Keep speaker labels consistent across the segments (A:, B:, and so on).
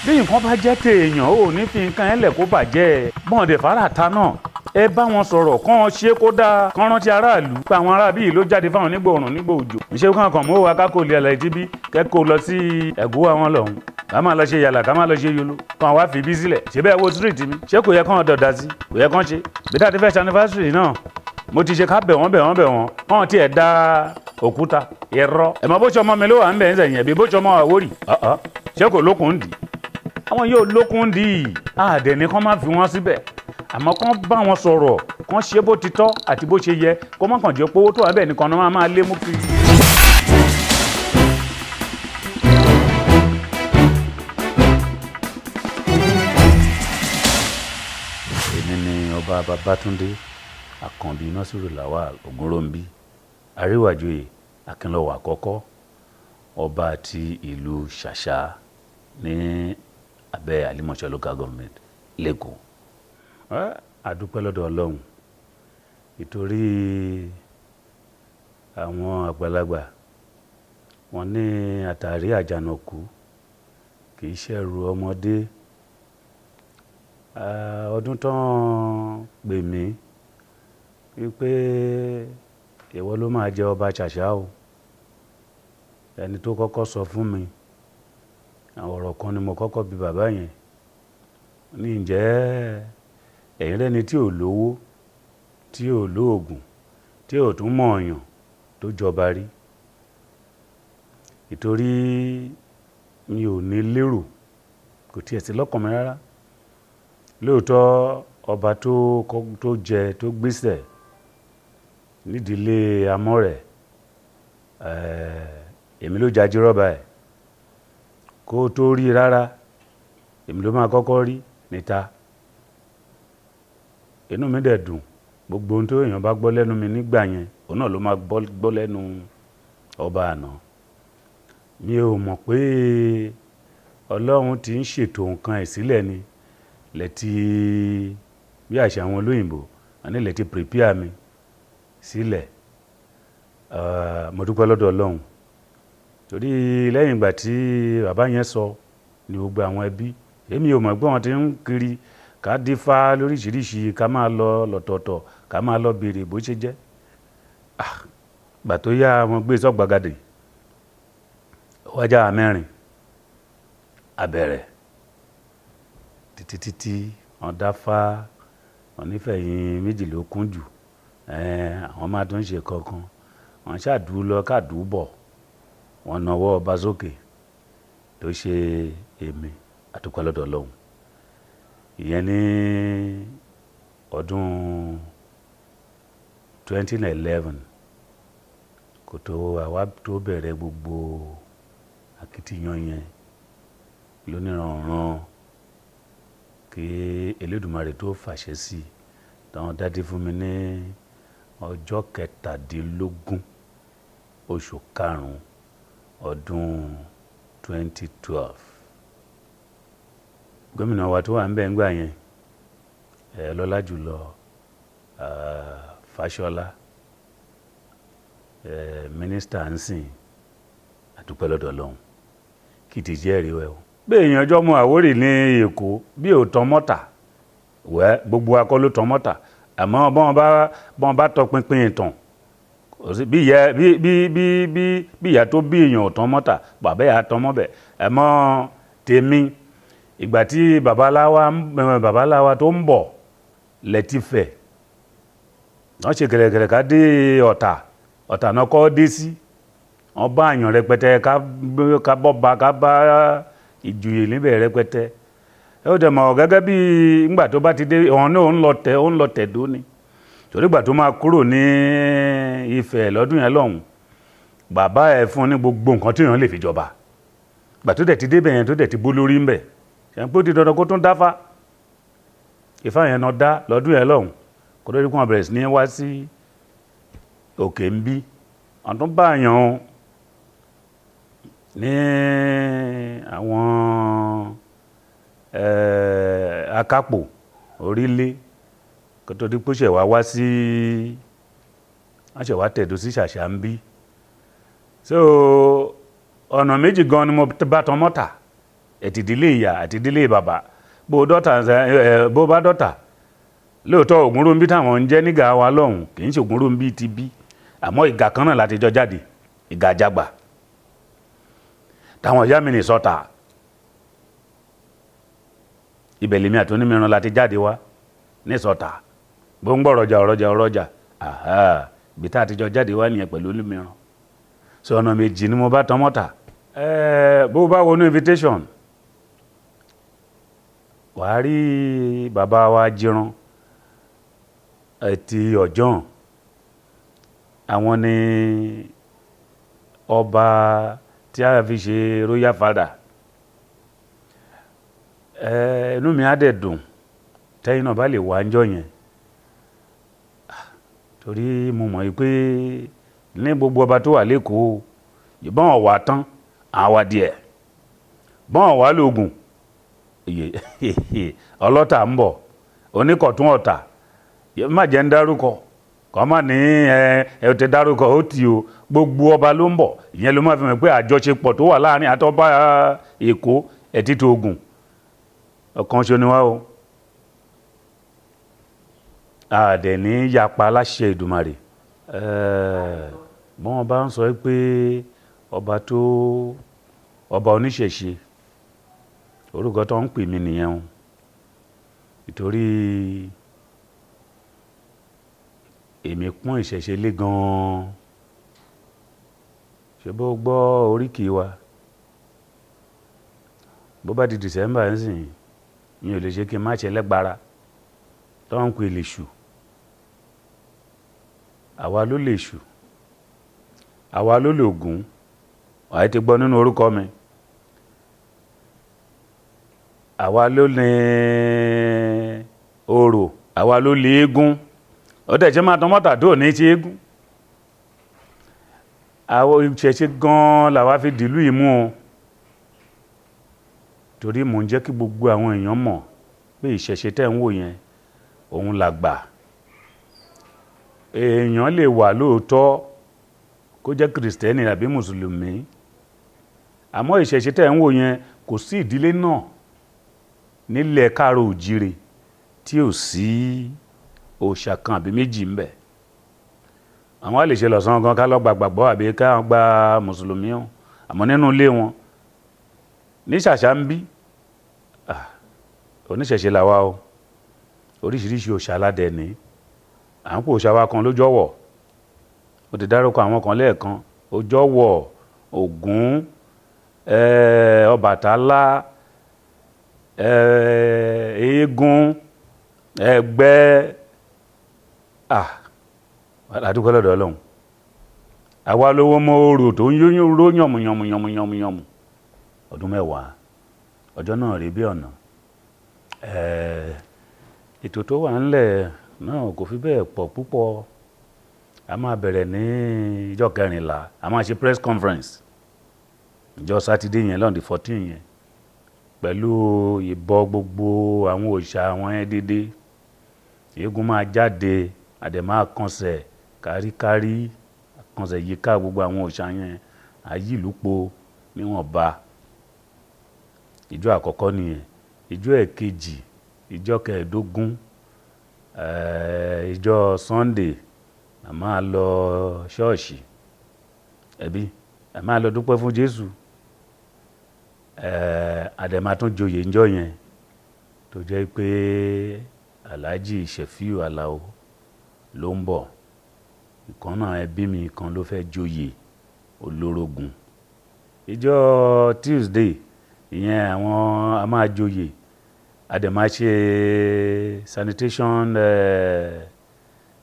A: bí nǹkan bá jẹ́ téèyàn ò ní fi nǹkan ẹ̀ lẹ̀ kó bàjẹ́ bọ́n dẹ̀ fara ta náà ẹ bá wọn sọ̀rọ̀ kán ṣe kó dáa kán rántí aráàlú pé àwọn aráàbí yìí ló jáde fáwọn nígbà òrùn nígbà òjò ìṣe kankan mọ́ wa kákò lè àlàyé jíbí kẹ́kọ̀ọ́ lọ sí ẹ̀gúwà wọn lọ́hùn ká máa lọ ṣe yàlà ká máa lọ ṣe yolo kán wá fi bí sílẹ̀ ṣé bẹ́ẹ̀ wo street mi ṣé kò yẹ kán dọ̀dà sí kò yẹ kán ṣe bí dáadé fẹ́ ṣe anniversary náà mo ti ṣe ká bẹ̀ wọ́n kán tiẹ̀ da òkúta ẹ̀rọ ẹ̀mọ́ bó ṣe ọmọ mi ló wà ń bẹ̀ ń sẹ̀yìn ẹ̀bí bó ṣe ọmọ Àwórì ṣé kò lókun dì àwọn yóò lókun dì àdẹ̀ni kán má fi wọ́n síbẹ̀ àmọ́ kán bá wọn sọ̀rọ̀ kán ṣe bó ti tọ́ àti bó ṣe yẹ kó má kàn jẹ́ pé owó tó wà bẹ́ẹ̀ nìkan náà máa lé mú kiri. èmi ni Ọba Babatunde Akanbi Ogunronbi Àríwájòyè Akínlọ́wọ̀ àkọ́kọ́ ọba ti ìlú Shasha ní abẹ́ Àlímọ̀ṣọ́ local government lẹ́kọ̀ọ́. Àdúpẹ́ lọ́dọ̀ Ọlọ́run nítorí àwọn àgbàlagbà wọ́n ní àtàrí àjànàkú kì í ṣẹ̀rù ọmọdé. Ọdún tán pè mí wípé ìwọ ló máa jẹ ọba Shasha o ẹni tó kọ́kọ́ sọ fún mi àwọn ọ̀rọ̀ kan ni mo kọ́kọ́ bi bàbá yẹn ní ǹjẹ́ ẹ̀yin rẹ́ni tí ò lówó tí ò lóògùn tí ò tún mọ̀ ọ̀yàn tó jọba rí ìtorí mi ò ní lérò kò tiẹ̀ sí lọ́kàn mi rárá lóòótọ́ ọba tó jẹ tó gbéṣẹ̀ nídìílé Amọ́rẹ̀ èmi ló jajì rọ́bà ẹ̀ kó tó rí rárá èmi ló máa kọ́kọ́ rí níta inú mi dẹ̀ dùn gbogbo ohun tó èèyàn bá gbọ́ lẹ́nu mi nígbà yẹn òun náà ló máa gbọ́ lẹ́nu ọba àná mi ò mọ̀ pé Ọlọ́run ti ń ṣètò nǹkan ẹ̀ sílẹ̀ ni lẹ́tí bí àṣà àwọn olóyìnbó àní lẹ́tí prepare mi sílẹ̀ mo dúpẹ́ lọ́dọ̀ Ọlọ́run torí lẹ́yìn ìgbà tí bàbá yẹn sọ ní gbogbo àwọn ẹbí èmi ò mọ̀ pé wọ́n ti ń kiri ká dífá lóríṣiríṣi ká máa lọ lọ́tọ̀ọ̀tọ̀ ká máa lọ béèrè bó ṣe jẹ́ gbà tó yá wọn gbé sọ́gbàgàdì wájà mẹ́rin abẹ̀rẹ̀ títí wọ́n dáfá wọ́n nífẹ̀yìn méjì ló kún jù àwọn máa tún ṣe kankan wọ́n ṣàdúró lọ káàdúró bọ̀ wọ́n nawọ́ ọba sókè tó ṣe èmi àdúpẹ́ lọ́dọ̀ Ọlọ́run ìyẹn ní ọdún 2011 kò tó àwa tó bẹ̀rẹ̀ gbogbo akitiyan yẹn lóníranran kí Elédùmarè tó fàṣẹ sí táwọn dádé fún mi ní ọjọ́ 17 oṣù karùn-ún ọdún 2012 gómìnà wa tó wà ń bẹ̀ ń gbà yẹn lọ́lá jùlọ Fáṣọlá mínísítà ń sìn àdúpẹ́ lọ́dọ̀ Ọlọ́run kì í ti jẹ́rìí wẹ̀ o bí èèyàn ọjọ́ mú Àwórì ní Èkó bí ò tán mọ́tà gbogbo akọ́ ló tán mọ́tà àmọ́ bọ́n bá tọpinpin ìtàn bí ìyá tó bí èèyàn ò tán mọ́tà bàbá yà á tán mọ́bẹ̀ àmọ́ tèmi ìgbà tí babaláwa tó ń bọ̀ lẹ́tífẹ̀ wọ́n ṣe kẹ̀rẹ̀kẹ̀rẹ̀ ká dé ọ̀tà náà kọ́ dé sí wọ́n bá àyàn rẹpẹtẹ ká bọ́ba ká bá ìjòyè níbẹ̀ rẹpẹtẹ ó dẹ̀ mọ̀ gẹ́gẹ́ bí ńgbà tó bá ti dé ọ̀hún náà ó ń lọ tẹ̀dó ni torí ìgbà tó máa kúrò ní Ifẹ̀ lọ́dún yẹn lọ́hùn bàbá ẹ̀ fún ní gbogbo nǹkan tí èèyàn lè fi jọba ìgbà tó dẹ̀ ti débẹ̀ yẹn tó dẹ̀ ti bó lórí ń bẹ̀ ṣe ń pé ó ti dandan kó tún dáfá Ifá yẹn náà dá lọ́dún yẹn lọ́hùn kó tó dé kó wọn bẹ̀rẹ̀ sí ní wá sí òkè ń bí wọ́n tún bá àyàn ní àwọn akápò orílẹ̀ kó tó di pé ṣẹ̀wá wá sí wọ́n ṣẹ̀wá tẹ̀dó sí Ṣàṣà ń bí so ọ̀nà méjì gan ni mo bá tán mọ́ta ẹ ti ìdílé ìyá àti ìdílé bàbá bó bá dọ́tà lóòótọ́ Ogunronbi táwọn ń jẹ́ nígà wa lọ́hùn kì í ṣe Ogunronbi ti bí àmọ́ ìgà kan náà láti jọ jáde ìgà àjàgbà táwọn ìyá mi ní sọ́ta ibẹ̀ lèmi àti Onímìíràn láti jáde wá ní sọ́ta bó ń gbọ́ ọ̀rọ̀jà ibi tá a ti jọ jáde wá nìyẹn pẹ̀lú Onímìíràn so ọ̀nà méjì ni mo bá tán mọ́ta bó bá wọnú invitation wàá rí bàbá wa Jíran ti Ọ̀jọ́n àwọn ni ọba tí a fi ṣe royal father inú mi á dẹ̀ dùn tẹ́yìn náà bá lè wá ńjọ́ yẹn torí mo mọ̀ pé ní gbogbo ọba tó wà lẹ́kọ̀ọ́ ìbọn ọ̀wà tán àwa díẹ̀ bọ́n ọ̀wà lóògùn ọlọ́tà ń bọ̀ oníkọ̀tún ọ̀tà má jẹ́ ń dárúkọ kọ́ má ní ẹ ti dárúkọ ó ti o gbogbo ọba ló ń bọ̀ ìyẹn ló má fi mọ̀ pé àjọṣepọ̀ tó wà láàrin àtọ́ba Èkó ẹ̀títọ́ Ògùn ọ̀kan ṣo ni wá o àdẹ̀ ní yapa láṣẹ Èdùmàrè bọ́n bá ń sọ pé ọba oníṣẹ̀ṣe orúkọ tó ń pè mí nìyẹn o nítorí èmi pọ́n ìṣẹ̀ṣe lé gan-an ṣe bó gbọ́ oríkì wa bó bá di December ń sìn mi ò lè ṣe kí n má ṣe lẹ́gbára tó ń pè lèṣù àwa ló lèṣù àwa ló lògùn wàá ti gbọ́ nínú orúkọ mi àwa ló ní orò àwa ló lè eégún ọdẹ ṣe máa tán mọ́tà tó ní ṣe eégún àwọn ìṣẹ̀ṣe gan-an làwa fi dìlú ìmú o torí mò ń jẹ́ kí gbogbo àwọn èèyàn mọ̀ pé ìṣẹ̀ṣe tẹ́ ń wò yẹn òun làgbà èèyàn lè wà lóòótọ́ kó jẹ́ kìrìsìtẹ́nì àbí mùsùlùmí àmọ́ ìṣẹ̀ṣe tẹ́ ń wò yẹn kò sí ìdílé náà nílẹ̀ káàró òjíire tí ò sí òòṣà kan àbí méjì ń bẹ àwọn á lè ṣe lọ́sàn gan ká lọ́gbà gbàgbọ́ àbí ká gba mùsùlùmí hàn àmọ́ nínú ilé wọn ní Ṣàṣà ń bí oníṣẹ̀ṣe làwa o oríṣiríṣi òòṣà aládẹ ní à ń pò òòṣà wa kan lójọ́wọ̀ ó ti dárúkọ àwọn kan lẹ́ẹ̀kan Òjọ́wọ̀ Ògún Ọbàtálá eégún ẹgbẹ́ àdúgbò lọ́dọ̀ Ọlọ́run àwa lówó mọ́ orò tó ń yóyún ró yànmùyànmùyànmùyànmù ọdún 10 ọjọ́ náà rí bí ọ̀nà ètò tó wà ńlẹ̀ náà kò fi bẹ́ẹ̀ pọ̀ púpọ̀ a máa bẹ̀rẹ̀ ní ìjọ́ 14 a máa ṣe press conference ìjọ́ sátidé yẹn lọ́ndì 14 yẹn pẹ̀lú ìbọ gbogbo àwọn òòṣà àwọn yẹn dédé eégún máa jáde àdẹ̀ máa kànsẹ̀ káríkárí kànsẹ̀ yíká gbogbo àwọn òòṣà yẹn ayílùpọ̀ níwọ̀nba ìjọ àkọ́kọ́ nìyẹn ìjọ ẹ̀kejì ìjọ 15 ìjọ Sunday a máa lọ ṣọ́ọ̀ṣì ẹbí a máa lọ dúpẹ́ fún Jésù àdẹ̀má tún joyè ńjọ́ yẹn tó jẹ́ pé Alhaji Shefiu Alao ló ń bọ̀ ìkan náà ẹbí mi kan ló fẹ́ joyè olórogún ìjọ Tuesday ìyẹn àwọn a máa joyè àdẹ̀má ṣe sanitation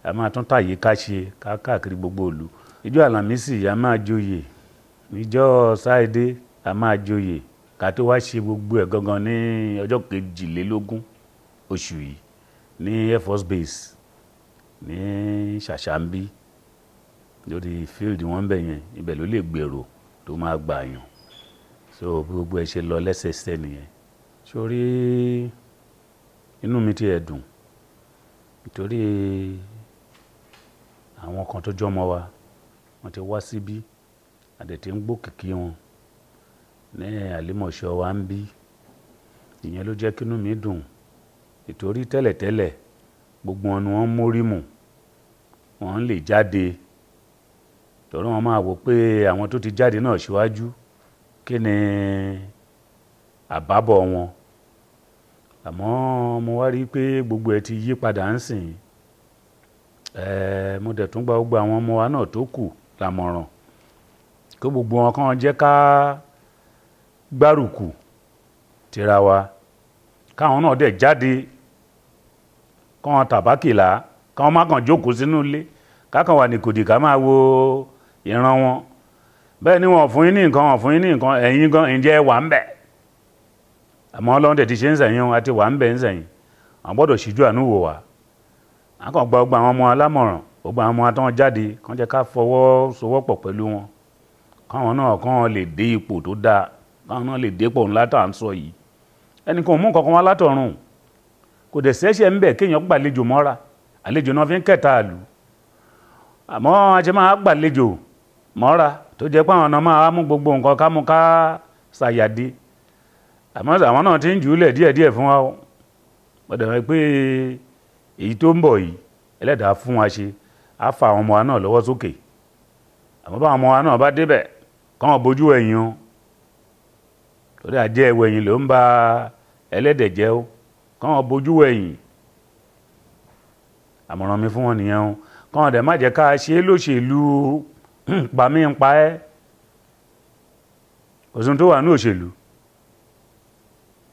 A: a máa tún tàyè ká ṣe káàkiri gbogbo ìlú ìjọ Àlàmísì a máa joyè ìjọ Sáìdé a máa joyè ká tó wá ṣe gbogbo ẹ̀ gangan ní ọjọ́ 22 oṣù yìí ní Air Force Base ní Shasha ń bí lórí field wọn bẹ̀ yẹn ibẹ̀ ló lè gbèrò tó máa gbà yàn so gbogbo ẹ̀ ṣe lọ lẹ́sẹsẹ nìyẹn sórí inú mi ti ẹ̀ dùn nítorí àwọn kan tó jọmọ wa wọ́n ti wá síbí àdẹ̀tí ń gbókìkí wọn ní Àlímọ̀ṣọ́ wa ń bí ìyẹn ló jẹ́ kínú mi dùn ìtorí tẹ́lẹ̀tẹ́lẹ̀ gbogbo wọn ni wọ́n mórí mù wọ́n lè jáde torí wọ́n máa wò pé àwọn tó ti jáde náà síwájú kí ni àbábọ̀ wọn àmọ́ mo wá rí pé gbogbo ẹ̀ ti yí padà ń sìn mo dẹ̀ tún gba gbogbo àwọn ọmọ wa náà tó kù lámọ̀ràn kí gbogbo wọn kàn jẹ́ ká gbárùkù tira wa káwọn náà dẹ̀ jáde káwọn tàbákìlá káwọn má kàn jókòó sínú ilé kákan wà ní kòdì ká máa wo ìran wọn bẹ́ẹ̀ ni wọ́n fún yín ní nǹkan ẹ̀yin gan ǹjẹ́ wà ń bẹ̀ àmọ́ Ọlọ́run tẹ̀ ti ṣe ń sẹ̀yìn wọn àti wà ń bẹ̀ ń sẹ̀yìn àwọn gbọ́dọ̀ ṣíjú àánú wò wá a kàn gba gbogbo àwọn ọmọ alámọ̀ràn gbogbo àwọn ọmọ atán jáde kàn jẹ́ ká fọwọ́sowọ́pọ̀ pẹ̀lú wọn káwọn náà kàn lè dé ipò tó dáa káwọn náà lè dépò ńlá tá à ń sọ yìí ẹnìkan ò mú nǹkan kan wá látọ̀run kò dẹ̀ sẹ́ṣẹ̀ ń bẹ̀ kéèyàn gbàlejò mọ́ra àlejò náà fi ń kẹta àlù àmọ́ a ṣe máa gbàlejò mọ́ra tó jẹ́ pé àwọn náà máa mú gbogbo nǹkan ká mú ká ṣàyàdé àmọ́ àwọn náà ti ń jù ú lẹ̀ díẹ̀díẹ̀ fún wa ó gbọ́dọ̀ wọ́n pé èyí tó ń bọ̀ yìí ẹlẹ́dàá fún wa ṣe á fa àwọn ọmọ wa náà lọ́wọ́ sókè àmọ́ bá àwọn ọmọ wa náà bá débẹ̀ káwọn bójú ẹ̀yìn o torí àjẹ́ ẹ̀wọ̀ ẹ̀yìn ló ń ba ẹlẹ́dẹ̀ jẹ́ o káwọn bójú ẹ̀yìn àmọ̀ràn mi fún wọn nìyẹn o káwọn dẹ̀ má jẹ́ ká ṣe é lóṣèlú pa mí ń pa ẹ́ òsùn tó wà ní òṣèlú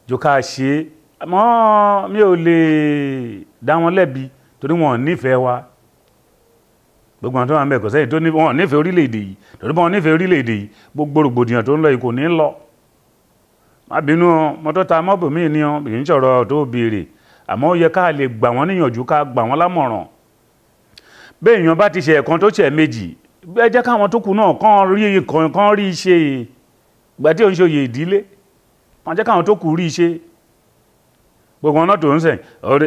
A: jọ ká ṣe é àmọ́ mi ò lè dá wọn lẹ́bi torí wọn ò nífẹ̀ẹ́ wa gbogbo àwọn tó wà ń bẹ̀ kò sẹ́yìn tó wọn ò nífẹ̀ẹ́ orílẹ̀-èdè yìí torí wọn ò nífẹ̀ẹ́ orílẹ̀-èdè yìí gbogbo rògbòdìyàn tó ń lọ yìí kò ní lọ má bínú mọ́tò ta mọ́bù mí ni ọ́n kì í sọ̀rọ̀ tó béèrè àmọ́ ó yẹ ká lè gbà wọ́n níyànjú ká gbà wọ́n lámọ̀ràn bẹ́ẹ̀ èèyàn bá ti ṣe ẹ̀kan tó ṣe méjì ẹ jẹ́ káwọn tó kù náà kàn rí iṣẹ́ ìgbà tí ò ń ṣe oyè ìdílé wọ́n jẹ́ káwọn tó kù rí iṣẹ́ gbogbo ọ̀nà tó ń sìn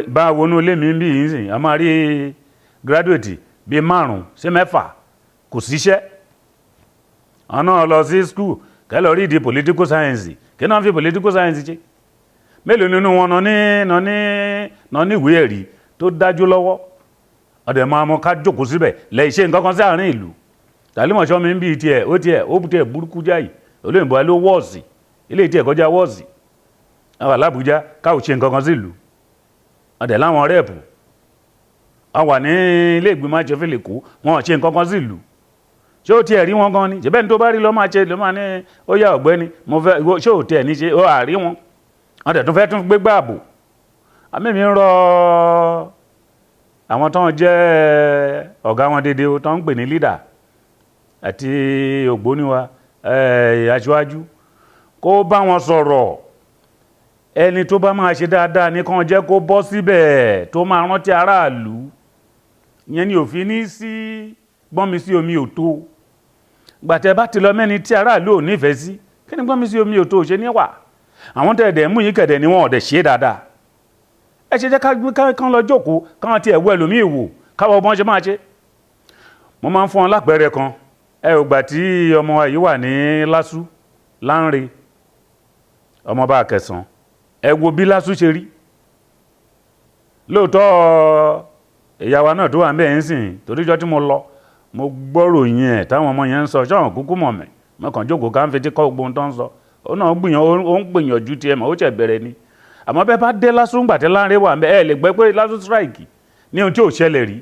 A: bá wọnú ilé mi bí yìí sìn a máa rí gírádùétì bíi 5 sí 6 kò síṣẹ́ àwọn náà lọ sí skul kẹ́lọ́ rí di political science kí náà fi political science ṣe mélòó nínú wọn náà ní ìwé ẹ̀rí tó dájú lọ́wọ́ ọ̀dẹ̀ máa mọ ká jókòó síbẹ̀ lẹ́yìn ṣe nǹkan kan sí àárín ìlú tàlímọ̀ṣọ́ mi ń bí tiẹ̀ burúkú jáì olóyìnbó ló wọ́ọ̀sì ilé tiẹ̀ kọjá wọ́ọ̀sì àwọn alábùjá káwò ṣe nǹkan kan sí ìlú ọ̀dẹ̀ láwọn rẹ́ẹ̀pù wọ́n wà ní ilé ìgbìmọ̀ aṣòfin lèkó wọn ṣe nǹkan kan sí ìlú ṣé ó tiẹ̀ rí wọn gan ni ṣèbẹ́ni tó bá rí lọ́ máa ṣe ló máa ní ó yá ọ̀gbẹ́ni mo fẹ́ ṣé ò tiẹ̀ ní ṣe ó àrí wọn ọ̀dẹ̀ tó fẹ́ tún gbégbá ààbò àmì mi ń rọ àwọn tó ń jẹ́ ọ̀gá wọn dédé tó ń pè ní lídà àti ògbóníwa aṣáájú kó bá wọn sọ̀rọ̀ ẹni tó bá máa ṣe dáadáa ní kàn jẹ́ kó bọ́ síbẹ̀ tó máa rántí aráàlú ìyẹn ni òfin ní sí gbọ́nmi sí omi ò tó gbàtẹ́ bá ti lọ mẹ́ni tí aráàlú ò nífẹ̀ẹ́ sí kí ni gbọ́nmi sí omi ò tó ṣe níwà àwọn tẹ̀dẹ̀ mú yín kẹ̀dẹ̀ ni wọn ọ̀dẹ̀ ṣe dáadáa ẹ ṣe jẹ́ kán lọ jókòó kán ti ẹ̀wọ́ ẹlòmíì wò káwọ́ bọ́n ṣe máa ṣe mo máa ń fún wọn lápẹẹrẹ kan ẹ ò gbà tí ọmọ yìí wà ní lásù láńre ọmọ bá kẹsàn ẹ wo bí lásù ṣe rí lóòótọ́ ìyàwó náà tó wà ń bẹ̀ ń sìn toríjọ́ tí mo lọ mo gbọ́rò yẹn táwọn ọmọ yẹn ń sọ ṣọ́ọ̀n kúkú mọ̀ mẹ́ mọ́kàn jókòó ká ń fetí kọ́ gbogbo tó ń sọ ó náà ó ń gbìyànjú tiẹ̀ mọ́ ó ṣẹ̀ bẹ̀rẹ̀ ni àmọ́ bẹ́ẹ̀ bá dé lásù ńgbà tí láńre wà ń bẹ̀ ẹ lè gbẹ́ pé lásù strike ní ohun tí ò ṣẹlẹ̀ rí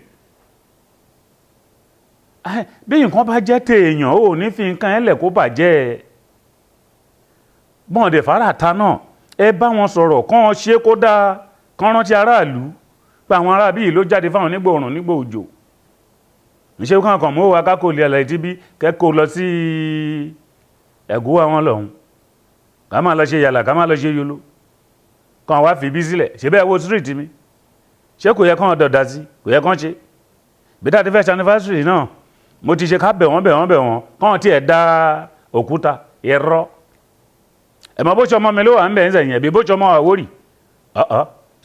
A: bí nǹkan bá jẹ́ tèèyàn ò ní fi nǹkan ẹlẹ̀ kó bàjẹ́ bọ́n dẹ̀ fara ta náà ẹ bá wọn sọ̀rọ̀ kán ṣe kó dáa kán rántí aráàlú pé àwọn ará bíi ló jáde fáwọn nígbà òrùn nígbà òjò níṣẹ́ kankan mọ́ wa kákò lè àlàyé tí bí kẹ́kọ̀ọ́ lọ sí ẹ̀gúwà wọn lọ́hùn ká máa lọ ṣe yàlà ká máa lọ ṣe yolo kan wá fi bí sílẹ̀ ṣe bẹ́ẹ̀ wo street mi ṣé kò yẹ kán dọ̀dà sí kò yẹ kán ṣe bí dáa ti fẹ́ ṣe anniversary náà mo ti ṣe ká bẹ̀ wọ́n kán tiẹ̀ da òkúta ẹ̀rọ ẹ̀mọ́ bó ṣe ọmọ mi ló wà ń bẹ̀ ń sẹ̀yìn ẹ̀bí bó ṣe ọmọ Àwórì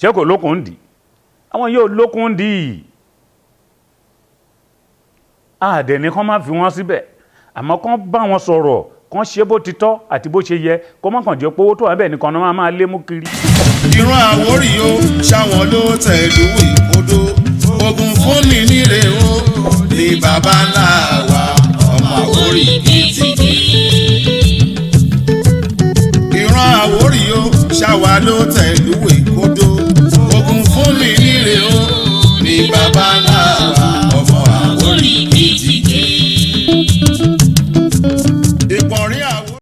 A: ṣé kò lókun dì àwọn yóò lókun dì àdẹ̀ ní kán má fi wọ́n síbẹ̀ àmọ́ kán bá wọn sọ̀rọ̀ kàn ṣe bó ti tọ́ àti bó ṣe yẹ kó má kàn jẹ́ pé owó tó wà bẹ́ẹ̀ nìkan náà máa lé mú kiri.
B: ìran Àwórì o ṣáwọn ló tẹ̀lú ìkodò ogun fúnni níre o ní baba ńlá wa ọmọ Àwórì kìtìkì. ìran Àwórì o ṣáwa ló tẹ̀lú ìkodò